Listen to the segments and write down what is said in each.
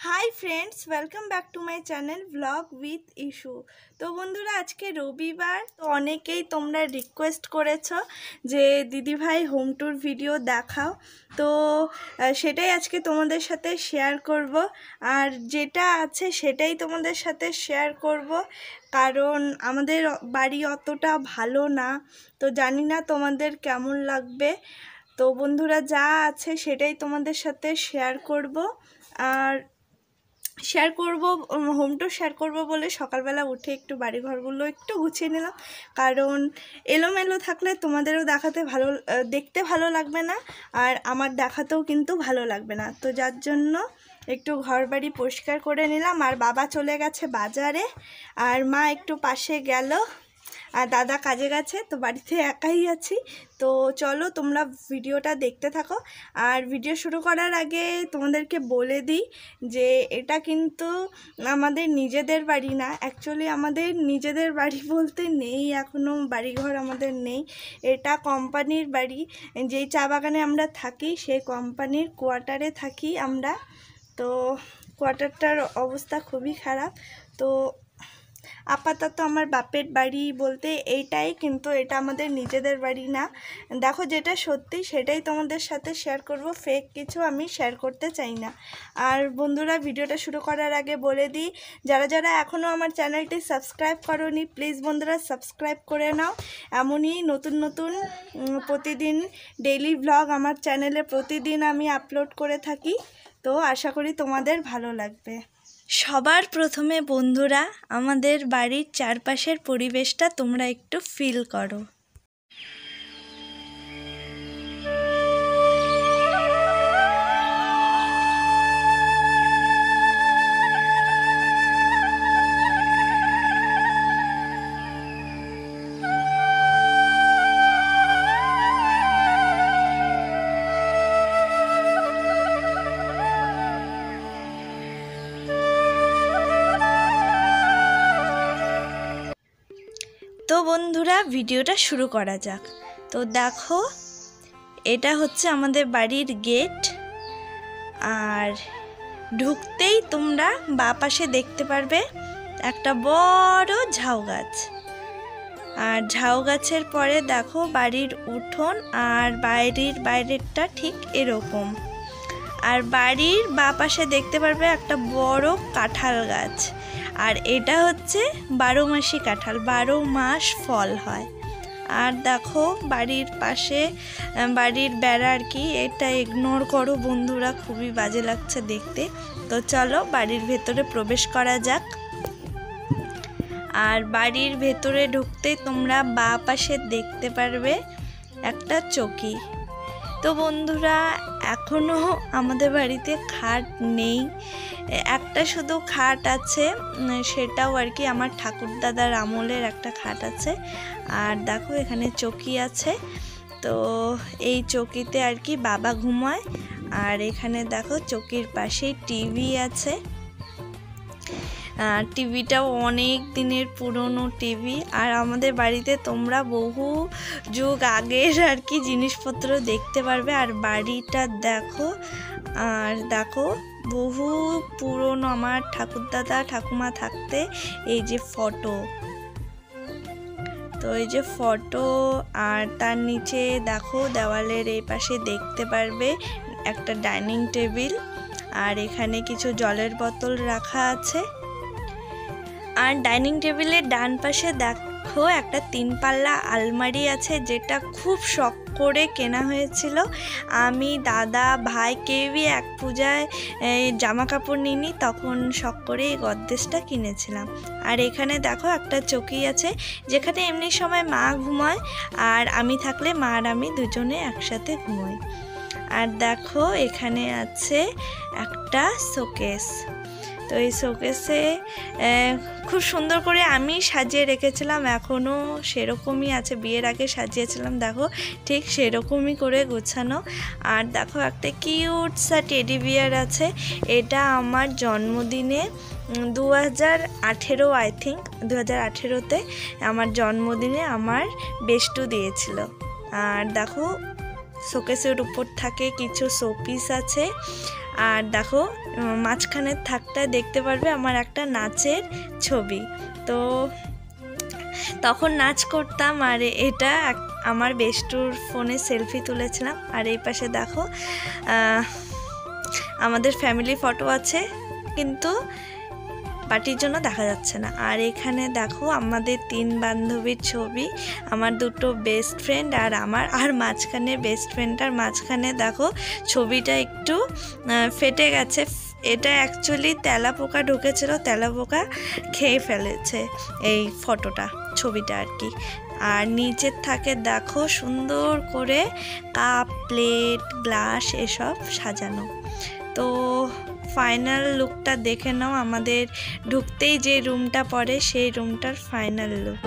Hi friends, welcome back to my channel blog with issue. তো বন্ধুরা, আজকে রবিবার, তো অনেকেই তোমরা রিকোয়েস্ট করেছো যে দিদিভাই হোম ট্যুর ভিডিও দেখাও। তো সেটাই আজকে তোমাদের সাথে শেয়ার করব, আর যেটা আছে সেটাই তোমাদের সাথে শেয়ার করব, কারণ আমাদের বাড়ি অতটা ভালো না, তো জানি না তোমাদের কেমন লাগবে। তো বন্ধুরা, যা আছে সেটাই তোমাদের সাথে শেয়ার করব। আর শেয়ার করব, হোম ট্যুর শেয়ার করব বলে সকালবেলা উঠে একটু বাড়িঘরগুলো একটু গুছিয়ে নিলাম, কারণ এলোমেলো থাকলে তোমাদেরও দেখতে ভালো লাগবে না, আর আমার দেখাতেও কিন্তু ভালো লাগবে না। তো যার জন্য একটু ঘর বাড়ি পরিষ্কার করে নিলাম। আর বাবা চলে গেছে বাজারে, আর মা একটু পাশে গেল, আর দাদা কাজে গেছে, তো বাড়িতে একাই আছি। তো চলো তোমরা ভিডিওটা দেখতে থাকো। আর ভিডিও শুরু করার আগে তোমাদেরকে বলে দিই যে এটা কিন্তু আমাদের নিজেদের বাড়ি না। অ্যাকচুয়ালি আমাদের নিজেদের বাড়ি বলতে নেই, এখনও বাড়িঘর আমাদের নেই। এটা কোম্পানির বাড়ি। যেই চা বাগানে আমরা থাকি সেই কোম্পানির কোয়ার্টারে থাকি আমরা। তো কোয়ার্টারটার অবস্থা খুবই খারাপ। তো আপাতত আমার বাপের বাড়ি বলতে এইটাই, কিন্তু এটা আমাদের নিজেদের বাড়ি না। দেখো, যেটা সত্যি সেটাই তোমাদের সাথে শেয়ার করব, ফেক কিছু আমি শেয়ার করতে চাই না। আর বন্ধুরা, ভিডিওটা শুরু করার আগে বলে দিই, যারা যারা এখনও আমার চ্যানেলটি সাবস্ক্রাইব করোনি, প্লিজ বন্ধুরা সাবস্ক্রাইব করে নাও। এমনই নতুন নতুন প্রতিদিন ডেইলি ব্লগ আমার চ্যানেলে প্রতিদিন আমি আপলোড করে থাকি। তো আশা করি তোমাদের ভালো লাগবে। সবার প্রথমে বন্ধুরা, আমাদের বাড়ির চারপাশের পরিবেশটা তোমরা একটু ফিল করো। তো বন্ধুরা, ভিডিওটা শুরু করা যাক। তো দেখো, এটা হচ্ছে আমাদের বাড়ির গেট, আর ঢুকতেই তোমরা বাঁ পাশে দেখতে পারবে একটা বড় ঝাউ গাছ। আর ঝাউ গাছের পরে দেখো বাড়ির উঠোন, আর বাইরেরটা ঠিক এরকম। আর বাড়ির বাঁ পাশে দেখতে পারবে একটা বড় কাঁঠাল গাছ, আর এটা হচ্ছে 12 মাসি কাঁঠাল, 12 মাস ফল হয়। আর দেখো বাড়ির পাশে বাড়ির বেড়া, আর কি এটা ইগনোর করো বন্ধুরা, খুবই বাজে লাগছে দেখতে। তো চলো বাড়ির ভেতরে প্রবেশ করা যাক। আর বাড়ির ভেতরে ঢুকতেই তোমরা বাঁ পাশে দেখতে পারবে একটা চৌকি। তো বন্ধুরা, এখনও আমাদের বাড়িতে খাট নেই, একটা শুধু খাট আছে, সেটাও আর কি আমার ঠাকুরদাদার আমলের একটা খাট আছে। আর দেখো এখানে চৌকি আছে, তো এই চৌকিতে আর কি বাবা ঘুমায়। আর এখানে দেখো চৌকির পাশেই টিভি আছে, টিভিটাও অনেক দিনের পুরনো টিভি। আর আমাদের বাড়িতে তোমরা বহু যুগ আগের আর কি জিনিসপত্র দেখতে পারবে। আর বাড়িটা দেখো, আর দেখো বহু পুরনো আমার ঠাকুরদাদা ঠাকুমা থাকতে এই যে ফটো, তো এই যে ফটো। আর তার নিচে দেখো দেওয়ালের এই পাশে দেখতে পারবে একটা ডাইনিং টেবিল, আর এখানে কিছু জলের বোতল রাখা আছে। আর ডাইনিং টেবিলের ডান পাশে দেখো একটা 3 পাল্লা আলমারি আছে, যেটা খুব শখ করে কেনা হয়েছিল। আমি, দাদা, ভাই কেউই এক পূজায় জামা কাপড় নিইনি, তখন শখ করে এই গদ্রেজটা কিনেছিলাম। আর এখানে দেখো একটা চৌকি আছে, যেখানে এমনি সময় মা ঘুমায়, আর আমি থাকলে মা আর আমি দুজনে একসাথে ঘুমাই। আর দেখো এখানে আছে একটা শোকেস। তো এই শোকেসে খুব সুন্দর করে আমি সাজিয়ে রেখেছিলাম, এখনও সেরকমই আছে, বিয়ের আগে সাজিয়েছিলাম, দেখো ঠিক সেরকমই করে গোছানো। আর দেখো একটা কিউট সা টেডি বিয়ার আছে, এটা আমার জন্মদিনে 2018 আই থিঙ্ক 2018তে আমার জন্মদিনে আমার বেষ্টু দিয়েছিল। আর দেখো শোকেসের উপর থাকে কিছু শোপিস আছে। আর দেখো মাঝখানের থাকটায় দেখতে পারবে আমার একটা নাচের ছবি। তো তখন নাচ করতাম, আর এটা আমার বেস্টুর ফোনে সেলফি তুলেছিলাম। আর এই পাশে দেখো আমাদের ফ্যামিলি ফটো আছে, কিন্তু পার্টির জন্য দেখা যাচ্ছে না। আর এখানে দেখো আমাদের 3 বান্ধবীর ছবি, আমার 2 বেস্ট ফ্রেন্ড আর আমার, আর মাঝখানে বেস্ট ফ্রেন্ডটার মাঝখানে দেখো ছবিটা একটু ফেটে গেছে। এটা অ্যাকচুয়ালি তেলাপোকা ঢুকেছিল, তেলাপোকা খেয়ে ফেলেছে এই ফটোটা, ছবিটা আর কি। আর নিচের থাকে দেখো সুন্দর করে কাপ, প্লেট, গ্লাস এসব সাজানো। তো ফাইনাল লুকটা দেখে নাও, আমাদের ঢুকতেই যে রুমটা পড়ে সেই রুমটার ফাইনাল লুক।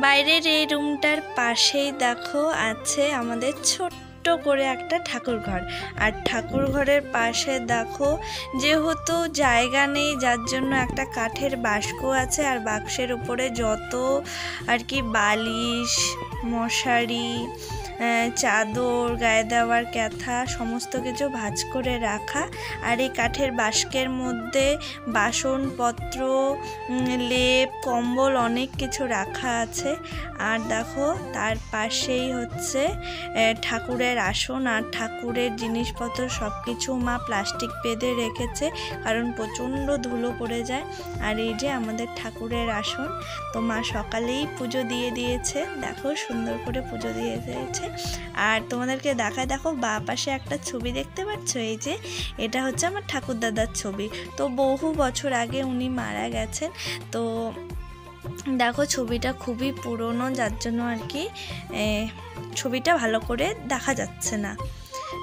বাইরের এই রুমটার পাশেই দেখো আছে আমাদের ছোট্ট করে একটা ঠাকুর ঘর। আর ঠাকুর ঘরের পাশে দেখো যেহেতু জায়গা নেই, যার জন্য একটা কাঠের বাস্ক আছে, আর বাক্সের উপরে যত আর কি বালিশ, মশারি, চাদর, গায়ে দেওয়ার ক্যাথা সমস্ত কিছু ভাঁজ করে রাখা। আর এই কাঠের বাস্কের মধ্যে বাসনপত্র, লেপ, কম্বল অনেক কিছু রাখা আছে। আর দেখো তার পাশেই হচ্ছে ঠাকুরের আসন, আর ঠাকুরের জিনিসপত্র সব কিছু মা প্লাস্টিক বেঁধে রেখেছে, কারণ প্রচণ্ড ধুলো পড়ে যায়। আর এই যে আমাদের ঠাকুরের আসন, তো মা সকালেই পুজো দিয়ে দিয়েছে, দেখো সুন্দর করে পুজো দিয়ে দিয়েছে। আর তোমাদেরকে দেখায়, দেখো বাঁ পাশে একটা ছবি দেখতে পাচ্ছ, এই যে এটা হচ্ছে আমার ঠাকুর দাদার ছবি। তো বহু বছর আগে উনি মারা গেছেন। তো দেখো ছবিটা খুবই পুরনো, যার জন্য আর কি ছবিটা ভালো করে দেখা যাচ্ছে না।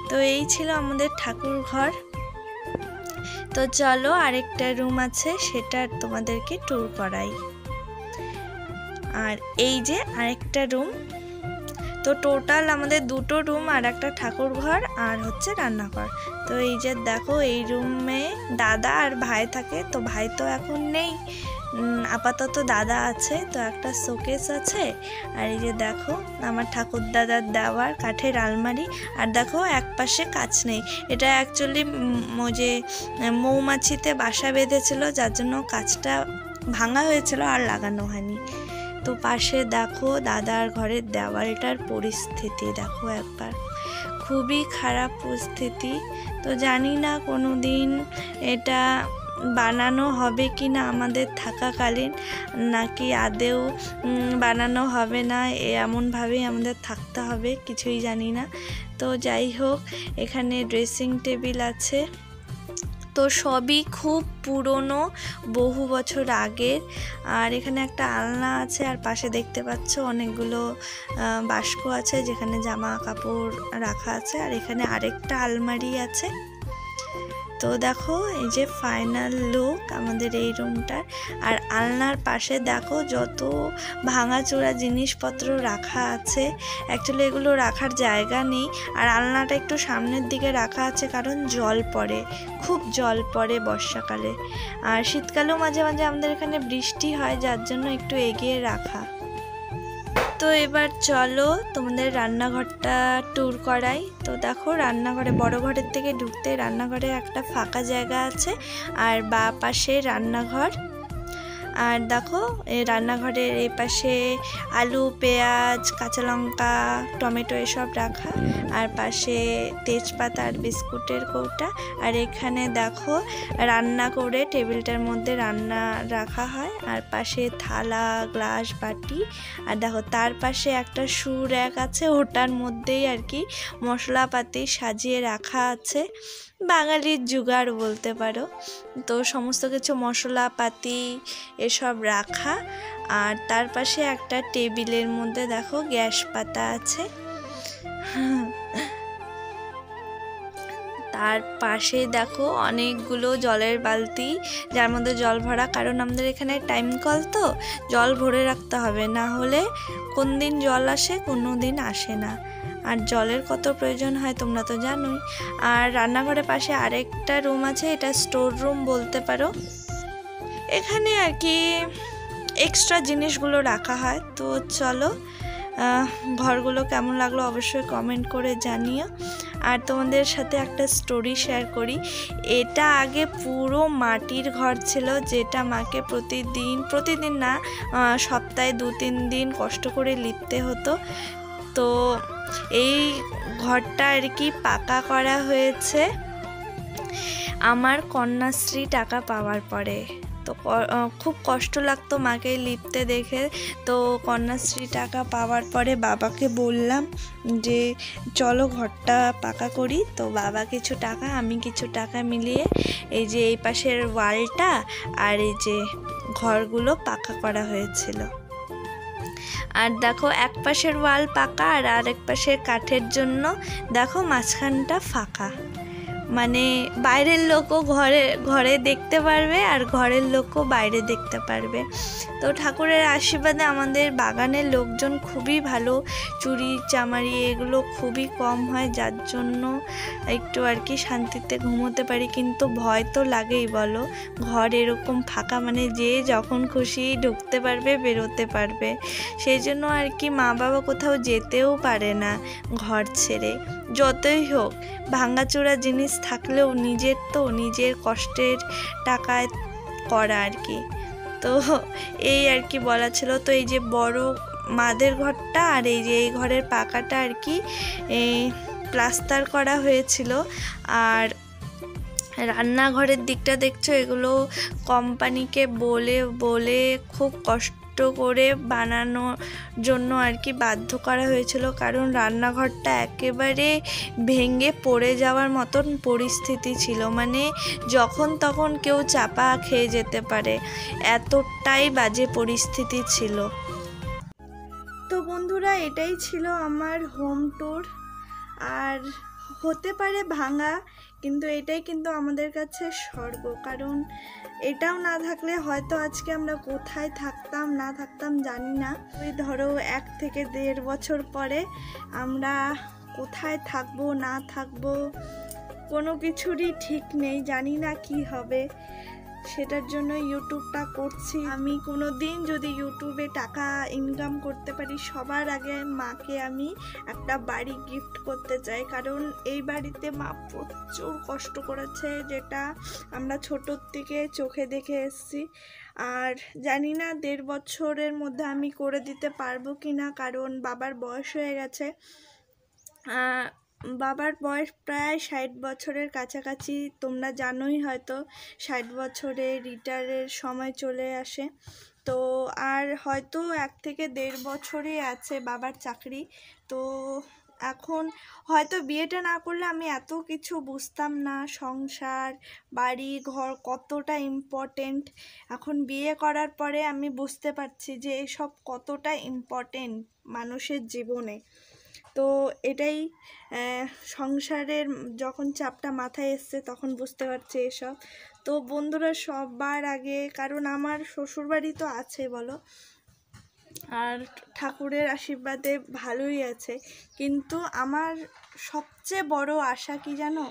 তো এই ছিল আমাদের ঠাকুর ঘর। তো চলো আরেকটা রুম আছে, সেটা তোমাদেরকে ট্যুর করাই। আর এই যে আরেকটা রুম, তো টোটাল আমাদের 2 রুম আর একটা ঠাকুর ঘর আর হচ্ছে রান্নাঘর। তো এই যে দেখো এই রুমে দাদা আর ভাই থাকে, তো ভাই তো এখন নেই, আপাতত দাদা আছে। তো একটা শোকেস আছে, আর এই যে দেখো আমার ঠাকুর দাদার দেওয়ার কাঠের আলমারি। আর দেখো এক পাশে কাচ নেই, এটা অ্যাকচুয়ালি যে মৌমাছিতে বাসা বেঁধেছিল, যার জন্য কাচটা ভাঙা হয়েছিল আর লাগানো হয়নি। তো পাশে দেখো দাদার ঘরের দেওয়ালটার পরিস্থিতি দেখো একবার, খুবই খারাপ পরিস্থিতি। তো জানি না কোনো দিন এটা বানানো হবে কি না আমাদের থাকাকালীন, নাকি আদেও বানানো হবে না, এমনভাবেই আমাদের থাকতে হবে, কিছুই জানি না। তো যাই হোক, এখানে ড্রেসিং টেবিল আছে, তো সবই খুব পুরনো, বহু বছর আগের। আর এখানে একটা আলনা আছে, আর পাশে দেখতে পাচ্ছ অনেকগুলো বাস্ক আছে যেখানে জামা কাপড় রাখা আছে। আর এখানে আরেকটা আলমারি আছে। তো দেখো এই যে ফাইনাল লুক আমাদের এই রুমটার। আর আলনার পাশে দেখো যত ভাঙাচোরা জিনিসপত্র রাখা আছে, অ্যাকচুয়ালি এগুলো রাখার জায়গা নেই। আর আলনাটা একটু সামনের দিকে রাখা আছে, কারণ জল পড়ে, খুব জল পড়ে বর্ষাকালে। আর শীতকালেও মাঝে মাঝে আমাদের এখানে বৃষ্টি হয়, যার জন্য একটু এগিয়ে রাখা। তো এবার চলো তোমাদের রান্নাঘরটা ট্যুর করাই। তো দেখো রান্নাঘরে, বড় ঘরের থেকে ঢুকতে রান্নাঘরে একটা ফাঁকা জায়গা আছে, আর বাঁ পাশে রান্নাঘর। আর দেখো এই রান্নাঘরের এই পাশে আলু, পেঁয়াজ, কাঁচা লঙ্কা, টমেটো এসব রাখা, আর পাশে তেজপাতা আর বিস্কুটের কৌটা। আর এখানে দেখো রান্না করে টেবিলটার মধ্যে রান্না রাখা হয়, আর পাশে থালা, গ্লাস, বাটি। আর দেখো তার পাশে একটা শু র্যাক আছে, ওটার মধ্যেই আর কি মশলাপাতি সাজিয়ে রাখা আছে, বাঙালির জুগাড় বলতে পারো। তো সমস্ত কিছু মশলাপাতি এসব রাখা। আর তার পাশে একটা টেবিলের মধ্যে দেখো গ্যাস পাতা আছে। তার পাশে দেখো অনেকগুলো জলের বালতি, যার মধ্যে জল ভরা, কারণ আমাদের এখানে টাইম কল, তো জল ভরে রাখতে হবে, না হলে কোন দিন জল আসে কোনো দিন আসে না। আর জলের কত প্রয়োজন হয় তোমরা তো জানোই। আর রান্নাঘরের পাশে আরেকটা রুম আছে, এটা স্টোর রুম বলতে পারো। এখানে আর কি এক্সট্রা জিনিসগুলো রাখা হয়। তো চলো ঘরগুলো কেমন লাগলো অবশ্যই কমেন্ট করে জানিও। আর তোমাদের সাথে একটা স্টোরি শেয়ার করি। এটা আগে পুরো মাটির ঘর ছিল, যেটা মাকে প্রতিদিন না সপ্তাহে 2-3 দিন কষ্ট করে লিপতে হতো। তো এই ঘরটা আর কি পাকা করা হয়েছে আমার কন্যাশ্রী টাকা পাওয়ার পরে। তো খুব কষ্ট লাগতো মাকে লিপতে দেখে। তো কন্যাশ্রী টাকা পাওয়ার পরে বাবাকে বললাম যে চলো ঘরটা পাকা করি। তো বাবা কিছু টাকা, আমি কিছু টাকা মিলিয়ে এই যে এই পাশের ওয়ালটা আর এই যে ঘরগুলো পাকা করা হয়েছিল। আর দেখো এক পাশের ওয়াল পাকা আর আরেক পাশের কাঠের জন্য দেখো মাঝখানটা ফাঁকা, মানে বাইরের লোকও ঘরে দেখতে পারবে আর ঘরের লোকও বাইরে দেখতে পারবে। তো ঠাকুরের আশীর্বাদে আমাদের বাগানের লোকজন খুবই ভালো, চুরি চামারি এগুলো খুবই কম হয়, যার জন্য একটু আর কি শান্তিতে ঘুমোতে পারি। কিন্তু ভয় তো লাগেই বলো, ঘর এরকম ফাঁকা, মানে যে যখন খুশি ঢুকতে পারবে বেরোতে পারবে। সেই জন্য আর কি মা বাবা কোথাও যেতেও পারে না ঘর ছেড়ে। যতই হোক ভাঙাচোরা জিনিস থাকলেও নিজের কষ্টের টাকায় করা আর কি। তো এই আর কি বলা ছিল। তো এই যে বড় মাদের ঘরটা আর এই যে এই ঘরের পাকাটা আর কি প্লাস্টার করা হয়েছিল। আর রান্নাঘরের দিকটা দেখছো, এগুলো কোম্পানিকে বলে খুব কষ্ট করে বানানোর জন্য আর কি বাধ্য করা হয়েছিল, কারণ রান্নাঘরটা একেবারে ভেঙে পড়ে যাওয়ার মতন পরিস্থিতি ছিল, মানে যখন তখন কেউ চাপা খেয়ে যেতে পারে, এতটাই বাজে পরিস্থিতি ছিল। তো বন্ধুরা এটাই ছিল আমার হোম ট্যুর। আর হতে পারে ভাঙা, কিন্তু এটাই কিন্তু আমাদের কাছে স্বর্গ, কারণ এটাও না থাকলে হয়তো আজকে আমরা কোথায় থাকতাম না থাকতাম জানি না। ওই ধরো 1 থেকে 1.5 বছর পরে আমরা কোথায় থাকবো না থাকবো কোনো কিছুরই ঠিক নেই, জানি না কি হবে। সেটার জন্য ইউটিউবটা করছি। আমি কোনো দিন যদি ইউটিউবে টাকা ইনকাম করতে পারি, সবার আগে মাকে আমি একটা বাড়ি গিফট করতে চাই, কারণ এই বাড়িতে মা প্রচুর কষ্ট করেছে, যেটা আমরা ছোটোর থেকে চোখে দেখে এসেছি। আর জানি না 1.5 বছরের মধ্যে আমি করে দিতে পারবো কি না, কারণ বাবার বয়স হয়ে গেছে। বাবার বয়স প্রায় 60 বছরের কাছাকাছি, তোমরা জানোই হয়তো 60 বছরে রিটায়ারের সময় চলে আসে। তো আর হয়তো 1 থেকে 1.5 বছরই আছে বাবার চাকরি। তো এখন হয়তো বিয়েটা না করলে আমি এত কিছু বুঝতাম না, সংসার বাড়ি ঘর কতটা ইম্পর্টেন্ট। এখন বিয়ে করার পরে আমি বুঝতে পারছি যে এসব কতটা ইম্পর্টেন্ট মানুষের জীবনে। তো এটাই সংসারের যখন চাপটা মাথায় এসছে তখন বুঝতে পারছি এসব। তো বন্ধুরা সবার আগে, কারণ আমার শ্বশুরবাড়ি তো আছে বলো, আর ঠাকুরের আশীর্বাদে ভালোই আছে, কিন্তু আমার সবচেয়ে বড় আশা কি জানো,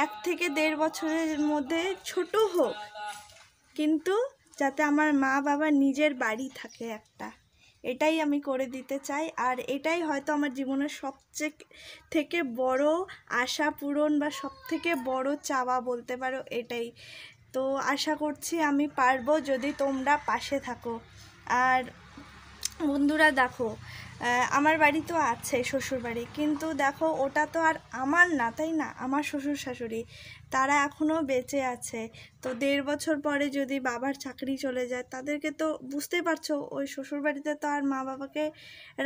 1 থেকে 1.5 বছরের মধ্যে ছোট হোক, কিন্তু যাতে আমার মা বাবা নিজের বাড়ি থাকে একটা, এটাই আমি করে দিতে চাই। আর এটাই হয়তো আমার জীবনের সবচেয়ে থেকে বড় আশা পূরণ বা সবথেকে বড় চাওয়া বলতে পারো এটাই। তো আশা করছি আমি পারবো যদি তোমরা পাশে থাকো। আর বন্ধুরা দেখো, আমার বাড়ি তো আছে শ্বশুরবাড়ি, কিন্তু দেখো ওটা তো আর আমার না, তাই না? আমার শ্বশুর শাশুড়ি তারা এখনও বেঁচে আছে। তো 1.5 বছর পরে যদি বাবার চাকরি চলে যায়, তাদেরকে তো বুঝতে পারছো ওই শ্বশুরবাড়িতে তো আর মা বাবাকে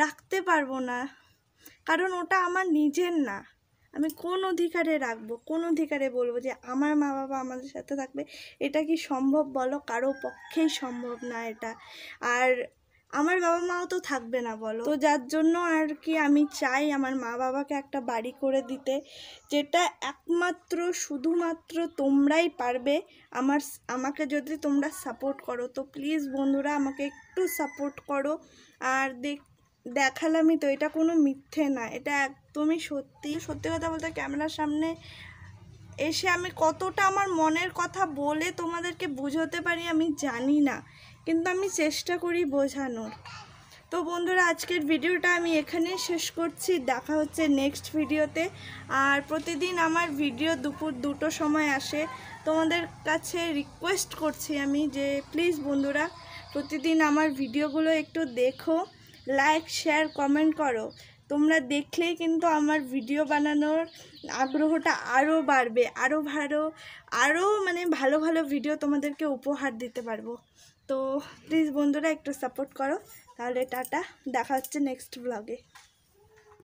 রাখতে পারবো না, কারণ ওটা আমার নিজের না। আমি কোন অধিকারে রাখবো, কোন অধিকারে বলবো যে আমার মা বাবা আমাদের সাথে থাকবে? এটা কি সম্ভব বলো? কারো পক্ষেই সম্ভব না এটা। আর আমার বাবা মাও তো থাকবে না বলো। তো যার জন্য আর কি আমি চাই আমার মা বাবাকে একটা বাড়ি করে দিতে, যেটা একমাত্র শুধুমাত্র তোমরাই পারবে। আমাকে যদি তোমরা সাপোর্ট করো, তো প্লিজ বন্ধুরা আমাকে একটু সাপোর্ট করো। আর দেখালামই তো, এটা কোনো মিথ্যে না, এটা একদমই সত্যি। সত্যি কথা বলতে ক্যামেরার সামনে এসে আমি কতটা আমার মনের কথা বলে তোমাদেরকে বোঝাতে পারি আমি জানি না, কিন্তু আমি চেষ্টা করি বোঝানোর। তো বন্ধুরা, আজকের ভিডিওটা আমি এখানেই শেষ করছি। দেখা হচ্ছে নেক্সট ভিডিওতে। আর প্রতিদিন আমার ভিডিও দুপুর 2টোর সময় আসে। তোমাদের কাছে রিকোয়েস্ট করছি আমি যে প্লিজ বন্ধুরা, প্রতিদিন আমার ভিডিওগুলো একটু দেখো, লাইক শেয়ার কমেন্ট করো। তোমরা দেখলেই কিন্তু আমার ভিডিও বানানোর আগ্রহটা আরও বাড়বে, আরও মানে ভালো ভালো ভিডিও তোমাদেরকে উপহার দিতে পারবো। তো প্লিজ বন্ধুরা একটু সাপোর্ট করো। তাহলে টাটা, দেখা হচ্ছে নেক্সট ব্লগে।